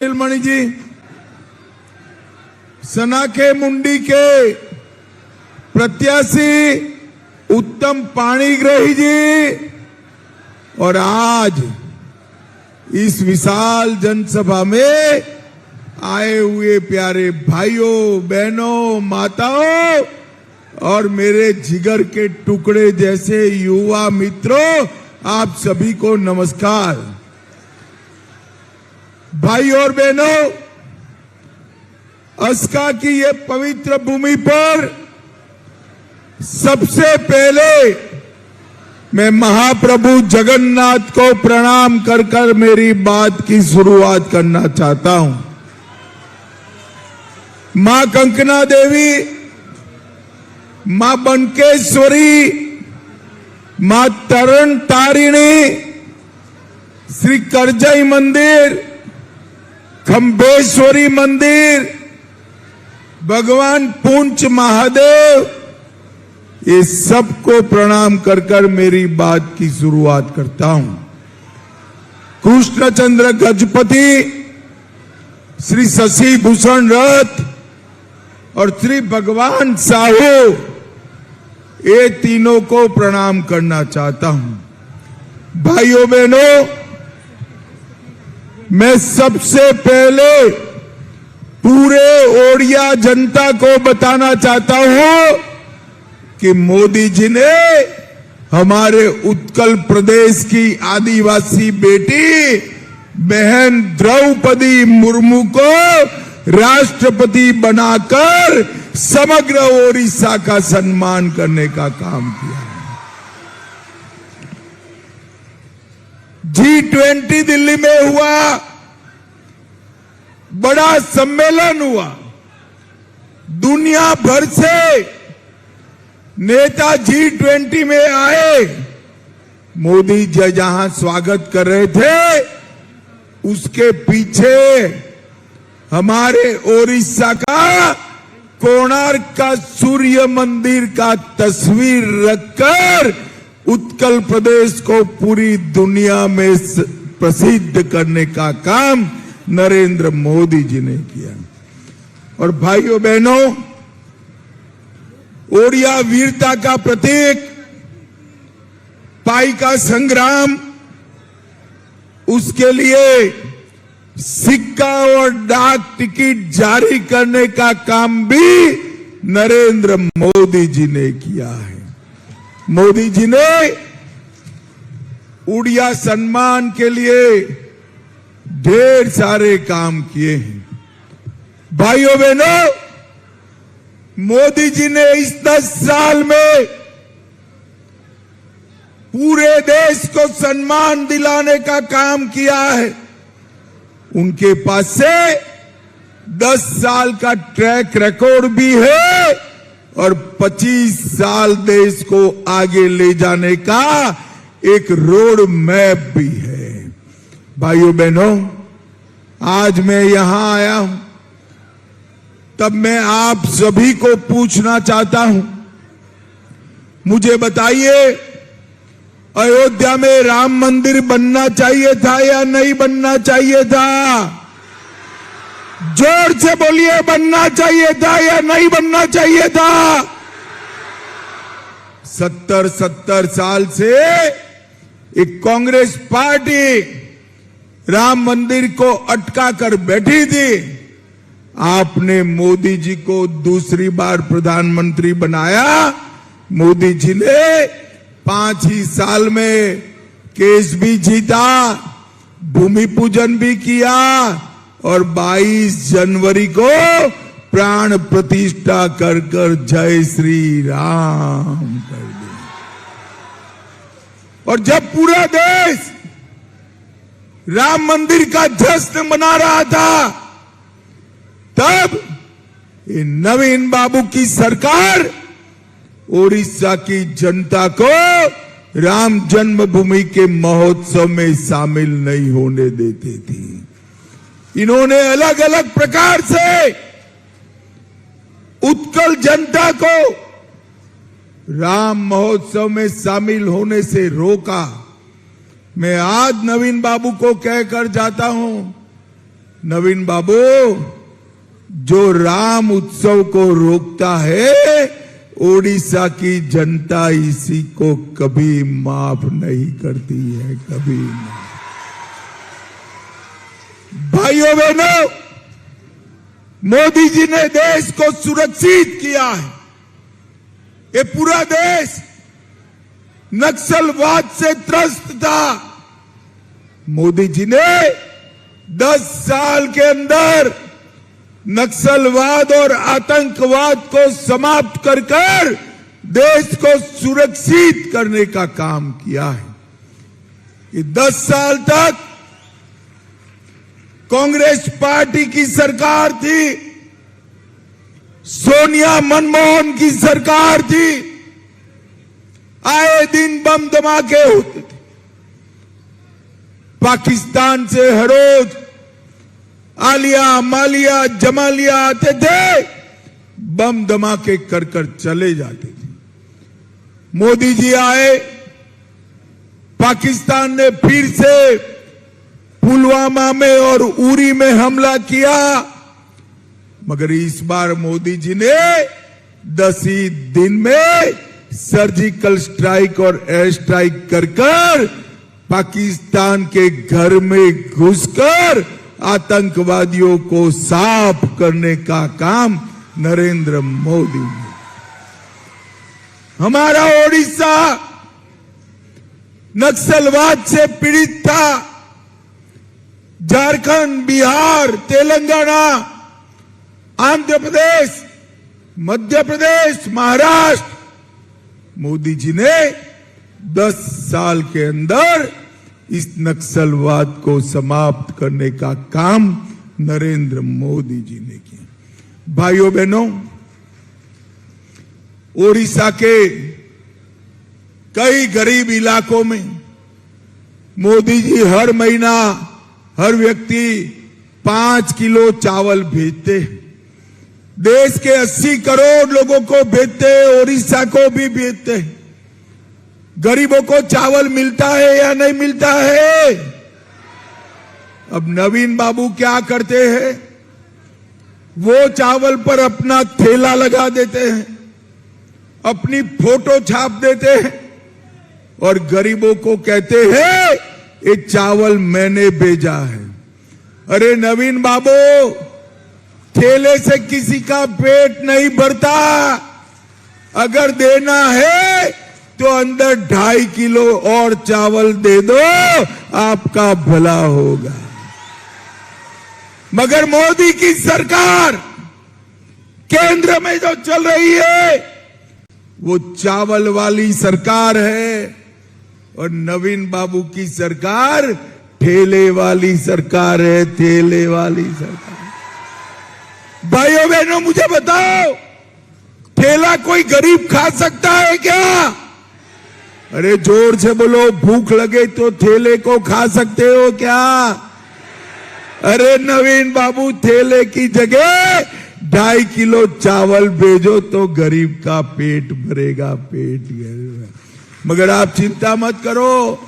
मणि जी, सनाखे मुंडी के प्रत्याशी उत्तम पाणिग्राही जी और आज इस विशाल जनसभा में आए हुए प्यारे भाइयों, बहनों, माताओं और मेरे जिगर के टुकड़े जैसे युवा मित्रों, आप सभी को नमस्कार। भाई और बहनों, अस्का की ये पवित्र भूमि पर सबसे पहले मैं महाप्रभु जगन्नाथ को प्रणाम कर कर मेरी बात की शुरुआत करना चाहता हूं। मां कंकना देवी, मां बनकेश्वरी, मां तरण तारिणी, श्री करजई मंदिर, खंबेश्वरी मंदिर, भगवान पूंछ महादेव, ये सबको प्रणाम कर कर मेरी बात की शुरुआत करता हूं। कृष्णचंद्र गजपति, श्री शशि भूषण रथ और श्री भगवान साहू, ये तीनों को प्रणाम करना चाहता हूं। भाइयों बहनों, मैं सबसे पहले पूरे ओडिया जनता को बताना चाहता हूं कि मोदी जी ने हमारे उत्कल प्रदेश की आदिवासी बेटी बहन द्रौपदी मुर्मू को राष्ट्रपति बनाकर समग्र ओडिशा का सम्मान करने का काम किया। G20 दिल्ली में हुआ, बड़ा सम्मेलन हुआ, दुनिया भर से नेता G20 में आए। मोदी जी जहां स्वागत कर रहे थे, उसके पीछे हमारे ओडिशा का कोणार्क का सूर्य मंदिर का तस्वीर रखकर उत्कल प्रदेश को पूरी दुनिया में प्रसिद्ध करने का काम नरेंद्र मोदी जी ने किया। और भाइयों बहनों, ओडिया वीरता का प्रतीक पाइका संग्राम, उसके लिए सिक्का और डाक टिकट जारी करने का काम भी नरेंद्र मोदी जी ने किया है। मोदी जी ने उड़िया सम्मान के लिए ढेर सारे काम किए हैं। भाइयों बहनों, मोदी जी ने इस 10 साल में पूरे देश को सम्मान दिलाने का काम किया है। उनके पास से 10 साल का ट्रैक रिकॉर्ड भी है और 25 साल देश को आगे ले जाने का एक रोड मैप भी है। भाइयों बहनों, आज मैं यहां आया हूं, तब मैं आप सभी को पूछना चाहता हूं, मुझे बताइए, अयोध्या में राम मंदिर बनना चाहिए था या नहीं बनना चाहिए था? जोर से बोलिए, बनना चाहिए था या नहीं बनना चाहिए था? 70 साल से एक कांग्रेस पार्टी राम मंदिर को अटका कर बैठी थी। आपने मोदी जी को दूसरी बार प्रधानमंत्री बनाया। मोदी जी ने 5 ही साल में केस भी जीता, भूमि पूजन भी किया और 22 जनवरी को प्राण प्रतिष्ठा कर कर जय श्री राम कर दिया। और जब पूरा देश राम मंदिर का जश्न मना रहा था, तब ये नवीन बाबू की सरकार ओडिशा की जनता को राम जन्मभूमि के महोत्सव में शामिल नहीं होने देती थी। इन्होंने अलग अलग प्रकार से उत्कल जनता को राम महोत्सव में शामिल होने से रोका। मैं आज नवीन बाबू को कहकर जाता हूं नवीन बाबू, जो राम उत्सव को रोकता है, ओडिशा की जनता इसी को कभी माफ नहीं करती है, कभी नहीं। भाइयों बहनों, मोदी जी ने देश को सुरक्षित किया है। ये पूरा देश नक्सलवाद से त्रस्त था। मोदी जी ने 10 साल के अंदर नक्सलवाद और आतंकवाद को समाप्त कर देश को सुरक्षित करने का काम किया है। कि 10 साल तक कांग्रेस पार्टी की सरकार थी, सोनिया मनमोहन की सरकार थी, आए दिन बम धमाके होते थे। पाकिस्तान से हर रोज आलिया, मालिया, जमालिया आते थे, बम धमाके कर चले जाते थे। मोदी जी आए, पाकिस्तान ने फिर से पुलवामा में और उरी में हमला किया, मगर इस बार मोदी जी ने 10 ही दिन में सर्जिकल स्ट्राइक और एयर स्ट्राइक कर पाकिस्तान के घर में घुसकर आतंकवादियों को साफ करने का काम नरेंद्र मोदी ने। हमारा ओडिशा नक्सलवाद से पीड़ित था। झारखंड, बिहार, तेलंगाना, आंध्र प्रदेश, मध्य प्रदेश, महाराष्ट्र, मोदी जी ने 10 साल के अंदर इस नक्सलवाद को समाप्त करने का काम नरेंद्र मोदी जी ने किया। भाइयों बहनों, ओडिशा के कई गरीब इलाकों में मोदी जी हर महीना हर व्यक्ति 5 किलो चावल भेजते। देश के 80 करोड़ लोगों को भेजते, ओडिशा को भी भेजते। गरीबों को चावल मिलता है या नहीं मिलता है? अब नवीन बाबू क्या करते हैं? वो चावल पर अपना ठेला लगा देते हैं, अपनी फोटो छाप देते हैं और गरीबों को कहते हैं ये चावल मैंने भेजा है। अरे नवीन बाबू, ठेले से किसी का पेट नहीं भरता। अगर देना है तो अंदर 2.5 किलो और चावल दे दो, आपका भला होगा। मगर मोदी की सरकार केंद्र में जो चल रही है वो चावल वाली सरकार है और नवीन बाबू की सरकार ठेले वाली सरकार है, ठेले वाली सरकार। भाइयों बहनों, मुझे बताओ, ठेला कोई गरीब खा सकता है क्या? अरे जोर से बोलो, भूख लगे तो ठेले को खा सकते हो क्या? अरे नवीन बाबू, ठेले की जगह 2.5 किलो चावल भेजो तो गरीब का पेट भरेगा, पेट भरेगा। मगर आप चिंता मत करो,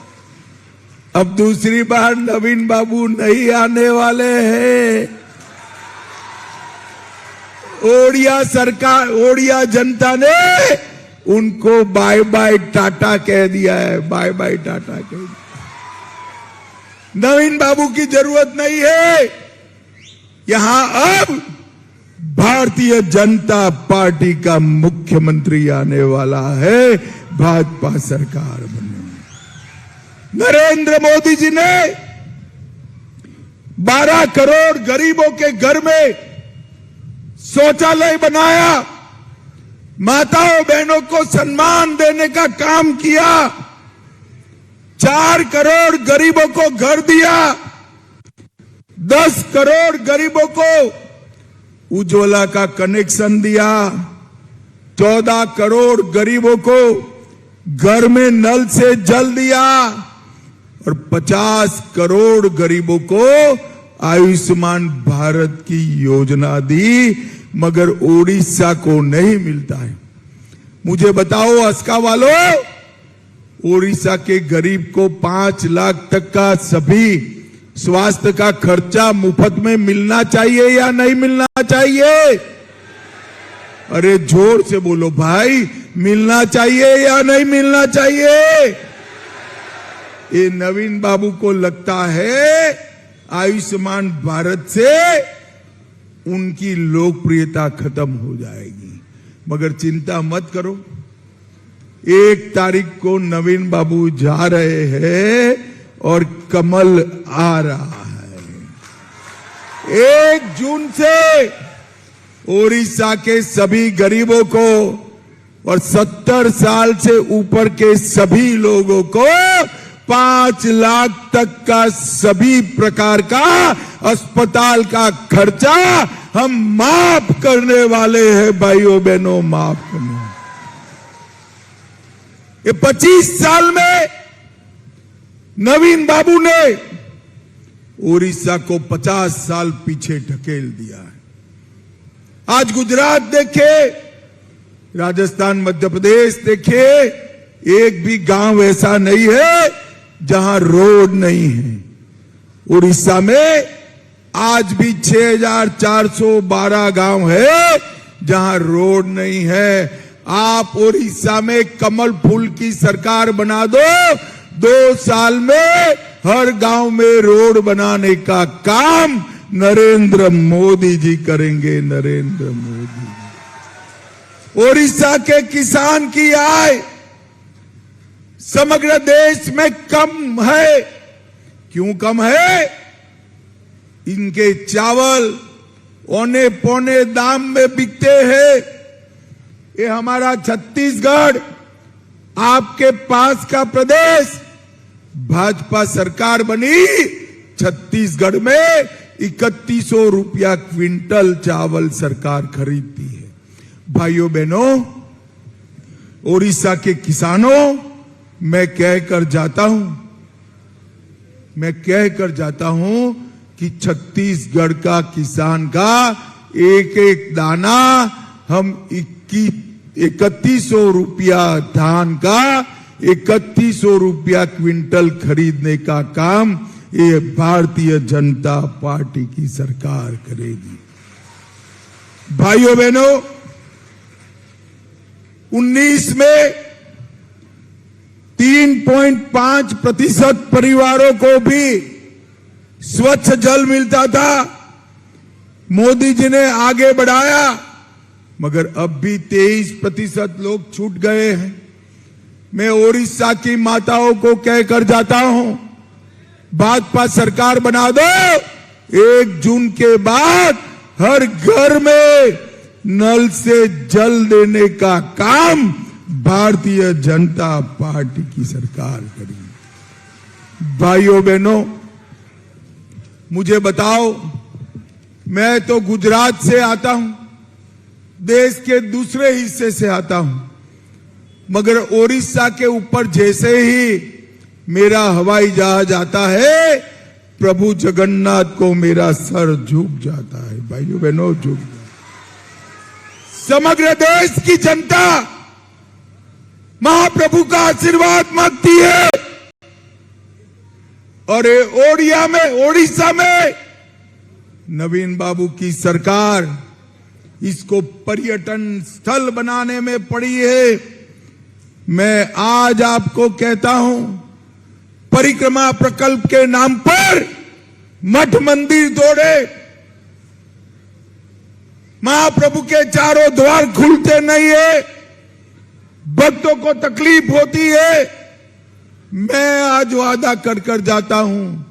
अब दूसरी बार नवीन बाबू नहीं आने वाले हैं। ओडिया सरकार, ओडिया जनता ने उनको बाय बाय टाटा कह दिया है, बाय बाय टाटा कह दिया। नवीन बाबू की जरूरत नहीं है। यहां अब भारतीय जनता पार्टी का मुख्यमंत्री आने वाला है, भाजपा सरकार बनने। नरेंद्र मोदी जी ने 12 करोड़ गरीबों के घर में शौचालय बनाया, माताओं बहनों को सम्मान देने का काम किया, 4 करोड़ गरीबों को घर दिया, 10 करोड़ गरीबों को उज्ज्वला का कनेक्शन दिया, 14 करोड़ गरीबों को घर में नल से जल दिया और 50 करोड़ गरीबों को आयुष्मान भारत की योजना दी, मगर ओडिशा को नहीं मिलता है। मुझे बताओ अस्का वालों, ओडिशा के गरीब को 5 लाख तक का सभी स्वास्थ्य का खर्चा मुफ्त में मिलना चाहिए या नहीं मिलना चाहिए? अरे जोर से बोलो भाई, मिलना चाहिए या नहीं मिलना चाहिए? ये नवीन बाबू को लगता है आयुष्मान भारत से उनकी लोकप्रियता खत्म हो जाएगी, मगर चिंता मत करो। 1 तारीख को नवीन बाबू जा रहे हैं और कमल आ रहा है। 1 जून से ओडिशा के सभी गरीबों को और 70 साल से ऊपर के सभी लोगों को 5 लाख तक का सभी प्रकार का अस्पताल का खर्चा हम माफ करने वाले हैं भाइयों बहनों, माफ करने। ये 25 साल में नवीन बाबू ने ओडिशा को 50 साल पीछे ढकेल दिया है। आज गुजरात देखे, राजस्थान, मध्य प्रदेश देखे, एक भी गांव ऐसा नहीं है जहां रोड नहीं है। उड़ीसा में आज भी 6412 गांव है जहां रोड नहीं है। आप उड़ीसा में कमल फूल की सरकार बना दो, 2 साल में हर गांव में रोड बनाने का काम नरेंद्र मोदी जी करेंगे। नरेंद्र मोदी जी। उड़ीसा के किसान की आय समग्र देश में कम है। क्यों कम है? इनके चावल औने पौने दाम में बिकते हैं। ये हमारा छत्तीसगढ़, आपके पास का प्रदेश, भाजपा सरकार बनी, छत्तीसगढ़ में 3100 रुपया क्विंटल चावल सरकार खरीदती है। भाइयों बहनों, ओडिशा के किसानों, मैं कहकर जाता हूं कि छत्तीसगढ़ का किसान का एक एक दाना हम 3100 रुपया धान का 3100 रुपया क्विंटल खरीदने का काम ये भारतीय जनता पार्टी की सरकार करेगी। भाइयों बहनों, 19 में 3.5% परिवारों को भी स्वच्छ जल मिलता था। मोदी जी ने आगे बढ़ाया, मगर अब भी 23% लोग छूट गए हैं। मैं ओडिशा की माताओं को कहकर जाता हूं, भाजपा सरकार बना दो। 1 जून के बाद हर घर में नल से जल देने का काम भारतीय जनता पार्टी की सरकार करेगी। भाइयों बहनों, मुझे बताओ, मैं तो गुजरात से आता हूं, देश के दूसरे हिस्से से आता हूं, मगर ओडिशा के ऊपर जैसे ही मेरा हवाई जहाज आता है, प्रभु जगन्नाथ को मेरा सर झुक जाता है। भाइयों बहनों, झुक जाता। समग्र देश की जनता महाप्रभु का आशीर्वाद मांगती है, और ओडिशा में नवीन बाबू की सरकार इसको पर्यटन स्थल बनाने में पड़ी है। मैं आज आपको कहता हूं, परिक्रमा प्रकल्प के नाम पर मठ मंदिर तोड़े, महाप्रभु के चारों द्वार खुलते नहीं है, भक्तों को तकलीफ होती है। मैं आज वादा कर जाता हूं,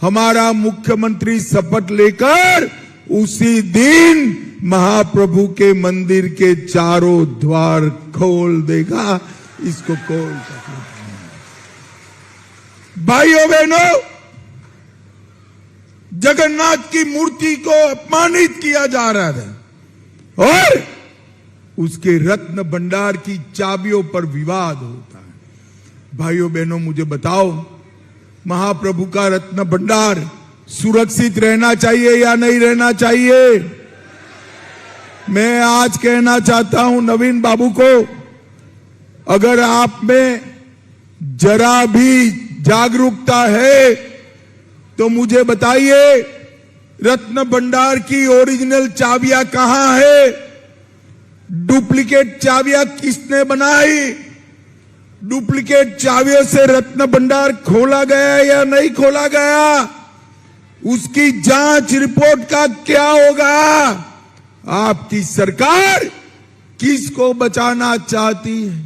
हमारा मुख्यमंत्री शपथ लेकर उसी दिन महाप्रभु के मंदिर के चारों द्वार खोल देगा। इसको कोई तकलीफ नहीं। भाइयों बहनों, जगन्नाथ की मूर्ति को अपमानित किया जा रहा था और उसके रत्न भंडार की चाबियों पर विवाद होता है। भाइयों बहनों, मुझे बताओ, महाप्रभु का रत्न भंडार सुरक्षित रहना चाहिए या नहीं रहना चाहिए? मैं आज कहना चाहता हूं नवीन बाबू को, अगर आप में जरा भी जागरूकता है तो मुझे बताइए, रत्न भंडार की ओरिजिनल चाबियां कहां है? डुप्लीकेट चाबियां किसने बनाई? डुप्लीकेट चाबियों से रत्न भंडार खोला गया या नहीं खोला गया? उसकी जांच रिपोर्ट का क्या होगा? आपकी सरकार किसको बचाना चाहती है?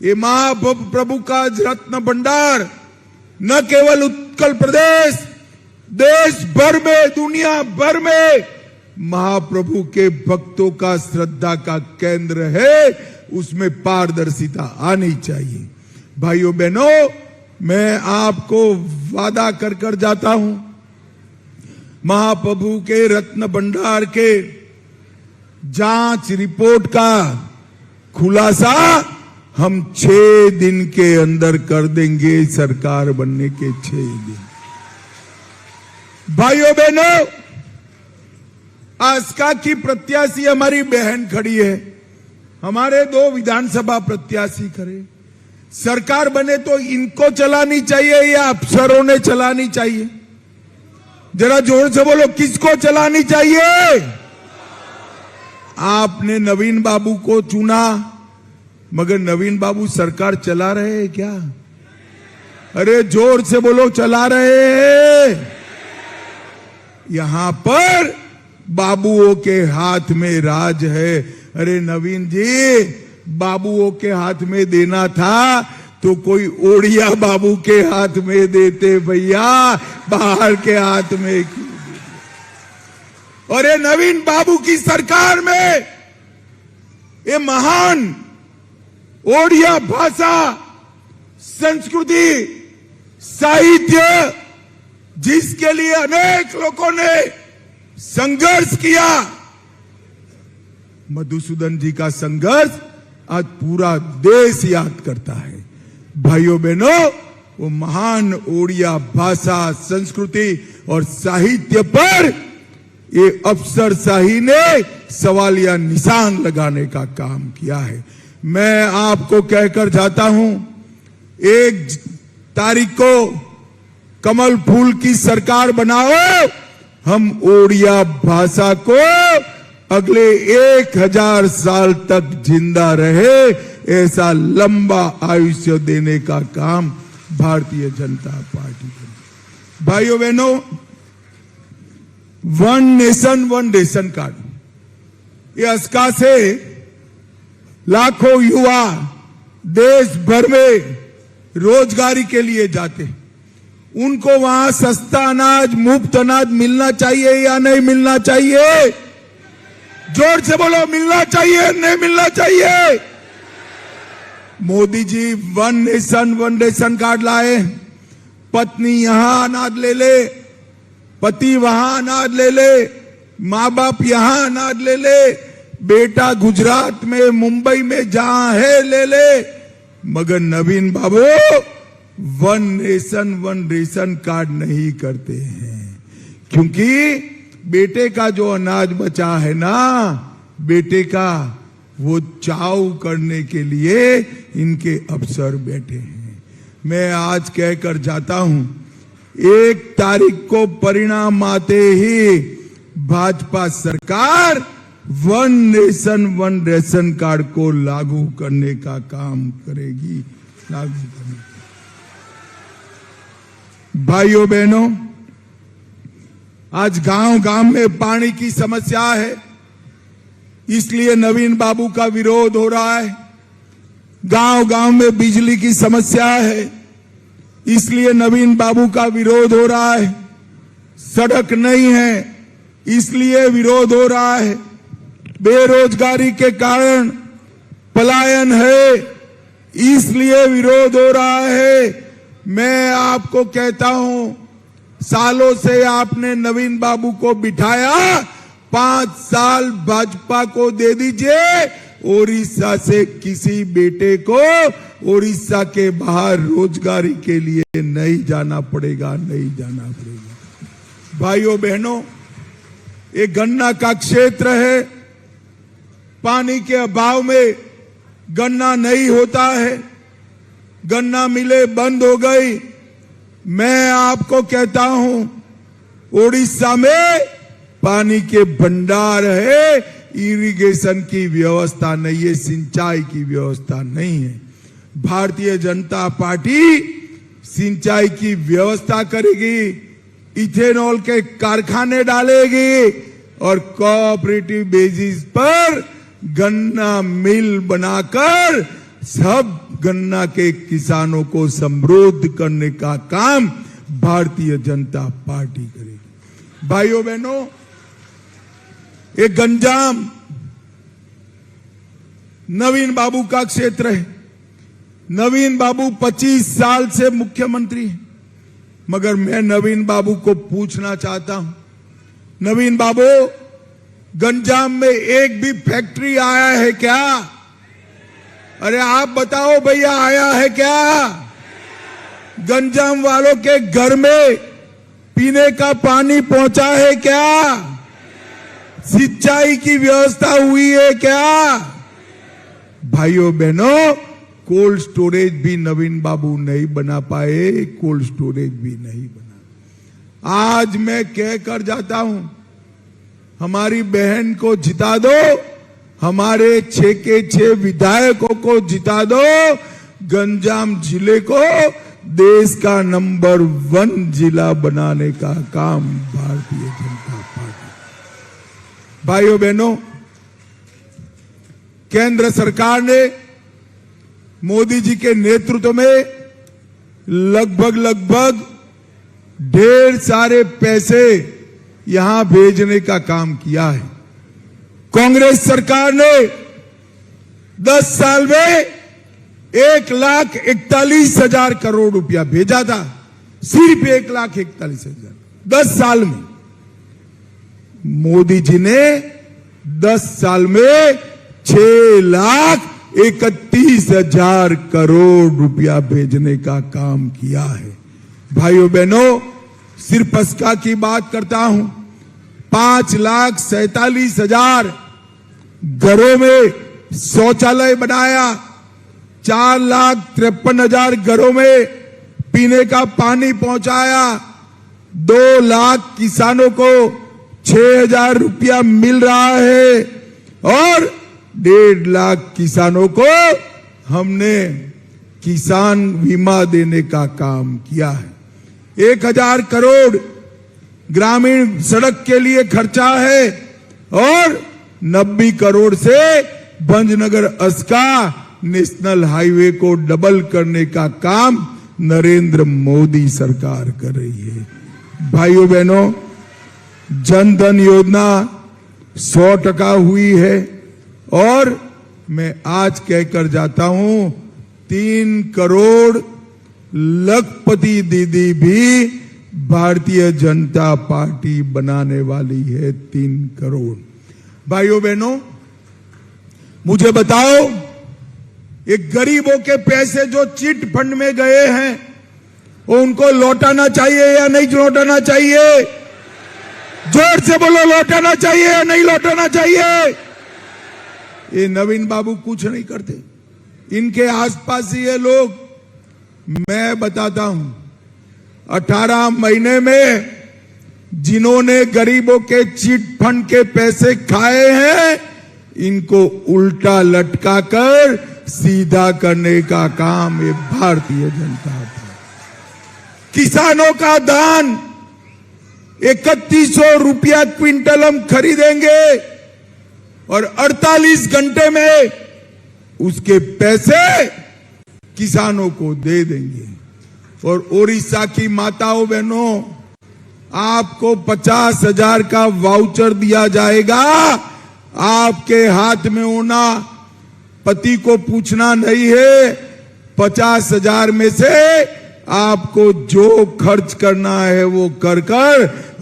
ये महाप्रभु का रत्न भंडार न केवल उत्कल प्रदेश, देश भर में, दुनिया भर में महाप्रभु के भक्तों का श्रद्धा का केंद्र है। उसमें पारदर्शिता आनी चाहिए। भाइयों बहनों, मैं आपको वादा कर कर जाता हूं, महाप्रभु के रत्न भंडार के जांच रिपोर्ट का खुलासा हम 6 दिन के अंदर कर देंगे, सरकार बनने के 6 दिन। भाइयों बहनों, आस्का की प्रत्याशी हमारी बहन खड़ी है, हमारे 2 विधानसभा प्रत्याशी खड़े। सरकार बने तो इनको चलानी चाहिए या अफसरों ने चलानी चाहिए? जरा जोर से बोलो, किसको चलानी चाहिए? आपने नवीन बाबू को चुना, मगर नवीन बाबू सरकार चला रहे हैं क्या? अरे जोर से बोलो, चला रहे हैं? यहां पर बाबुओं के हाथ में राज है। अरे नवीन जी, बाबुओं के हाथ में देना था तो कोई ओडिया बाबू के हाथ में देते भैया, बाहर के हाथ में क्यों देते? और ये नवीन बाबू की सरकार में ये महान ओडिया भाषा, संस्कृति, साहित्य, जिसके लिए अनेक लोगों ने संघर्ष किया, मधुसूदन जी का संघर्ष आज पूरा देश याद करता है। भाइयों बहनों, वो महान ओडिया भाषा, संस्कृति और साहित्य पर ये अफसरशाही ने सवालिया निशान लगाने का काम किया है। मैं आपको कहकर जाता हूं, 1 तारीख को कमल फूल की सरकार बनाओ, हम ओडिया भाषा को अगले 1000 साल तक जिंदा रहे, ऐसा लंबा आयुष्य देने का काम भारतीय जनता पार्टी करेगी। भाइयों बहनों, 1 नेशन 1 रेशन कार्ड, ये आस्का से लाखों युवा देश भर में रोजगारी के लिए जाते, उनको वहां सस्ता अनाज, मुफ्त अनाज मिलना चाहिए या नहीं मिलना चाहिए? जोर से बोलो, मिलना चाहिए नहीं मिलना चाहिए? Modi ji 1 nation 1 ration card लाए, पत्नी यहां अनाज ले ले, पति वहां अनाज ले ले, माँ बाप यहां अनाज ले ले, बेटा गुजरात में, मुंबई में जहां है ले ले। मगर नवीन बाबू 1 नेशन 1 रेशन कार्ड नहीं करते हैं, क्योंकि बेटे का जो अनाज बचा है ना, बेटे का, वो चाव करने के लिए इनके अफसर बैठे हैं। मैं आज कहकर जाता हूं, 1 तारीख को परिणाम आते ही भाजपा सरकार 1 नेशन 1 रेशन कार्ड को लागू करने का काम करेगी, लागू करने। भाइयों बहनों, आज गांव गांव में पानी की समस्या है, इसलिए नवीन बाबू का विरोध हो रहा है। गांव गांव में बिजली की समस्या है, इसलिए नवीन बाबू का विरोध हो रहा है। सड़क नहीं है, इसलिए विरोध हो रहा है। बेरोजगारी के कारण पलायन है, इसलिए विरोध हो रहा है। मैं आपको कहता हूं, सालों से आपने नवीन बाबू को बिठाया, 5 साल भाजपा को दे दीजिए, ओडिशा से किसी बेटे को ओडिशा के बाहर रोजगारी के लिए नहीं जाना पड़ेगा, नहीं जाना पड़ेगा। भाइयों बहनों, ये गन्ना का क्षेत्र है, पानी के अभाव में गन्ना नहीं होता है, गन्ना मिलें बंद हो गई, मैं आपको कहता हूं, ओडिशा में पानी के भंडार है, इरिगेशन की व्यवस्था नहीं है, सिंचाई की व्यवस्था नहीं है। भारतीय जनता पार्टी सिंचाई की व्यवस्था करेगी, इथेनॉल के कारखाने डालेगी और कोऑपरेटिव बेसिस पर गन्ना मिल बनाकर सब गन्ना के किसानों को समृद्ध करने का काम भारतीय जनता पार्टी करेगी। भाइयों बहनों, ये गंजाम नवीन बाबू का क्षेत्र है। नवीन बाबू 25 साल से मुख्यमंत्री है, मगर मैं नवीन बाबू को पूछना चाहता हूं, नवीन बाबू, गंजाम में एक भी फैक्ट्री आया है क्या? अरे आप बताओ भैया, आया है क्या? गंजाम वालों के घर में पीने का पानी पहुंचा है क्या? सिंचाई की व्यवस्था हुई है क्या? भाइयों बहनों, कोल्ड स्टोरेज भी नवीन बाबू नहीं बना पाए, कोल्ड स्टोरेज भी नहीं बना। आज मैं कहकर जाता हूं, हमारी बहन को जिता दो, हमारे 6 के 6 विधायकों को जिता दो, गंजाम जिले को देश का नंबर 1 जिला बनाने का काम भारतीय जनता पार्टी। भाइयों बहनों, केंद्र सरकार ने मोदी जी के नेतृत्व में लगभग ढेर सारे पैसे यहां भेजने का काम किया है। कांग्रेस सरकार ने 10 साल में 1,41,000 करोड़ रुपया भेजा था, सिर्फ 1,41,000 10 साल में। मोदी जी ने 10 साल में 6,31,000 करोड़ रुपया भेजने का काम किया है। भाइयों बहनों, सिर्फ इसका की बात करता हूं, 5,47,000 घरों में शौचालय बनाया, 4,53,000 घरों में पीने का पानी पहुंचाया, 2 लाख किसानों को 6,000 रुपया मिल रहा है और 1.5 लाख किसानों को हमने किसान बीमा देने का काम किया है। 1,000 करोड़ ग्रामीण सड़क के लिए खर्चा है और 90 करोड़ से भंजनगर अस्का नेशनल हाईवे को डबल करने का काम नरेंद्र मोदी सरकार कर रही है। भाइयों बहनों, जन धन योजना 100% हुई है और मैं आज कहकर जाता हूं, 3 करोड़ लखपति दीदी भी भारतीय जनता पार्टी बनाने वाली है। 3 करोड़। भाइयों बहनों, मुझे बताओ, ये गरीबों के पैसे जो चिट फंड में गए हैं, वो उनको लौटाना चाहिए या नहीं लौटाना चाहिए? जोर से बोलो, लौटाना चाहिए या नहीं लौटाना चाहिए? ये नवीन बाबू कुछ नहीं करते, इनके आसपास ये लोग, मैं बताता हूं, 18 महीने में जिन्होंने गरीबों के चिट फंड के पैसे खाए हैं, इनको उल्टा लटका कर सीधा करने का काम ये भारतीय जनता पार्टी। किसानों का धान 3100 रुपया क्विंटल हम खरीदेंगे और 48 घंटे में उसके पैसे किसानों को दे देंगे। और ओडिशा की माताओं बहनों, आपको 50,000 का वाउचर दिया जाएगा। आपके हाथ में होना, पति को पूछना नहीं है। 50,000 में से आपको जो खर्च करना है वो कर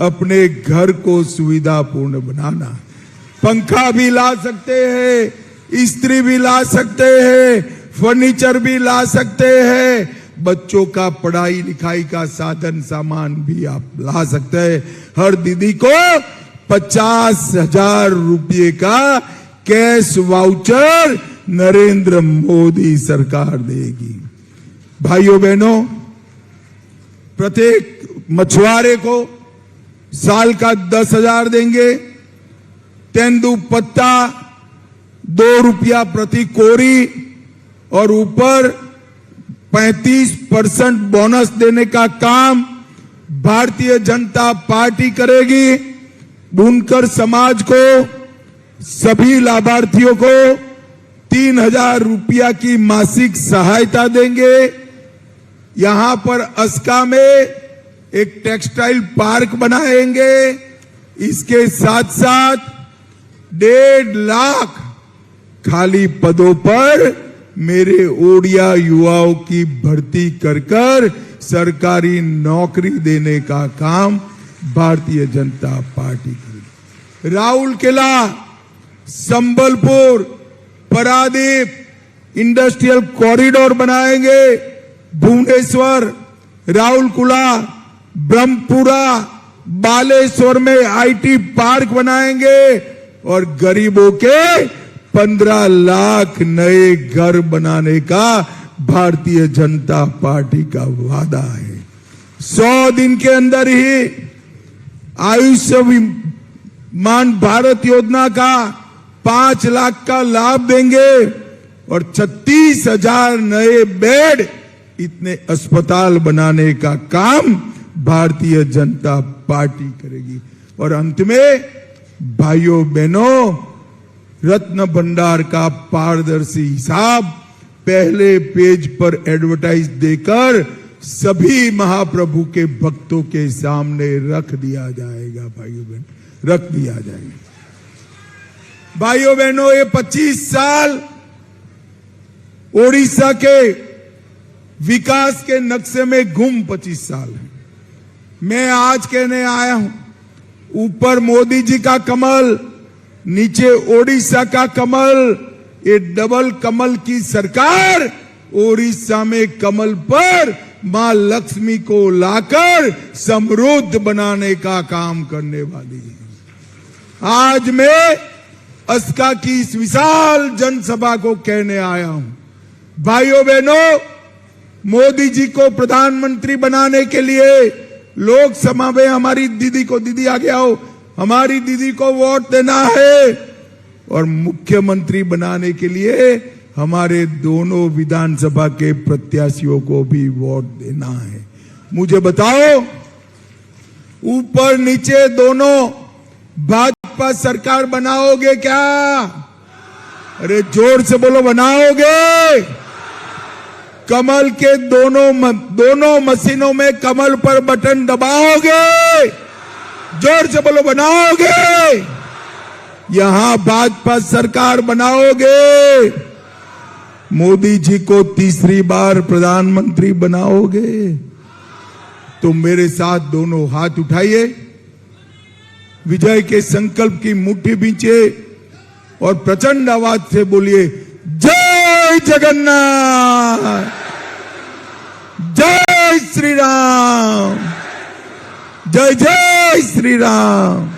अपने घर को सुविधापूर्ण बनाना। पंखा भी ला सकते हैं, इस्त्री भी ला सकते हैं, फर्नीचर भी ला सकते हैं, बच्चों का पढ़ाई लिखाई का साधन सामान भी आप ला सकते हैं। हर दीदी को 50,000 रुपये का कैश वाउचर नरेंद्र मोदी सरकार देगी। भाइयों बहनों, प्रत्येक मछुआरे को साल का 10,000 देंगे। तेंदुपत्ता 2 रुपया प्रति कोरी और ऊपर 35% बोनस देने का काम भारतीय जनता पार्टी करेगी। बुनकर समाज को, सभी लाभार्थियों को 3,000 रुपया की मासिक सहायता देंगे। यहां पर अस्का में एक टेक्सटाइल पार्क बनाएंगे। इसके साथ साथ 1.5 लाख खाली पदों पर मेरे ओडिया युवाओं की भर्ती कर सरकारी नौकरी देने का काम भारतीय जनता पार्टी की। राउरकेला, संबलपुर, पारादीप इंडस्ट्रियल कॉरिडोर बनाएंगे। भुवनेश्वर, राउरकेला, ब्रह्मपुरा, बालेश्वर में आईटी पार्क बनाएंगे और गरीबों के 15 लाख नए घर बनाने का भारतीय जनता पार्टी का वादा है। 100 दिन के अंदर ही आयुष्मान भारत योजना का 5 लाख का लाभ देंगे और 36,000 नए बेड, इतने अस्पताल बनाने का काम भारतीय जनता पार्टी करेगी। और अंत में भाइयों बहनों, रत्न भंडार का पारदर्शी हिसाब पहले पेज पर एडवर्टाइज देकर सभी महाप्रभु के भक्तों के सामने रख दिया जाएगा। भाइयों बहन, रख दिया जाएगा। भाइयों बहनों, ये 25 साल ओडिशा के विकास के नक्शे में गुम 25 साल है। मैं आज कहने आया हूं, ऊपर मोदी जी का कमल, नीचे ओडिशा का कमल, ये डबल कमल की सरकार ओडिशा में कमल पर मां लक्ष्मी को लाकर समृद्ध बनाने का काम करने वाली है। आज मैं अस्का की इस विशाल जनसभा को कहने आया हूं, भाइयों बहनों, मोदी जी को प्रधानमंत्री बनाने के लिए लोकसभा में हमारी दीदी को, दीदी आगे आओ, हमारी दीदी को वोट देना है और मुख्यमंत्री बनाने के लिए हमारे दोनों विधानसभा के प्रत्याशियों को भी वोट देना है। मुझे बताओ, ऊपर नीचे दोनों भाजपा सरकार बनाओगे क्या? अरे जोर से बोलो, बनाओगे? कमल के दोनों मशीनों में कमल पर बटन दबाओगे? जोर से बोलो, बनाओगे? यहां भाजपा सरकार बनाओगे? मोदी जी को तीसरी बार प्रधानमंत्री बनाओगे? तो मेरे साथ दोनों हाथ उठाइए, विजय के संकल्प की मुट्ठी बींचे और प्रचंड आवाज से बोलिए, जय जगन्नाथ, जय श्री राम, जय जय श्री राम।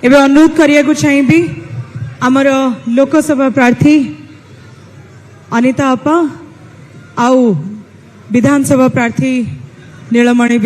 एवं अनुरोध करिया चाहिए आमर लोकसभा प्रार्थी अनिता अपा आउ विधानसभा प्रार्थी नीलमणि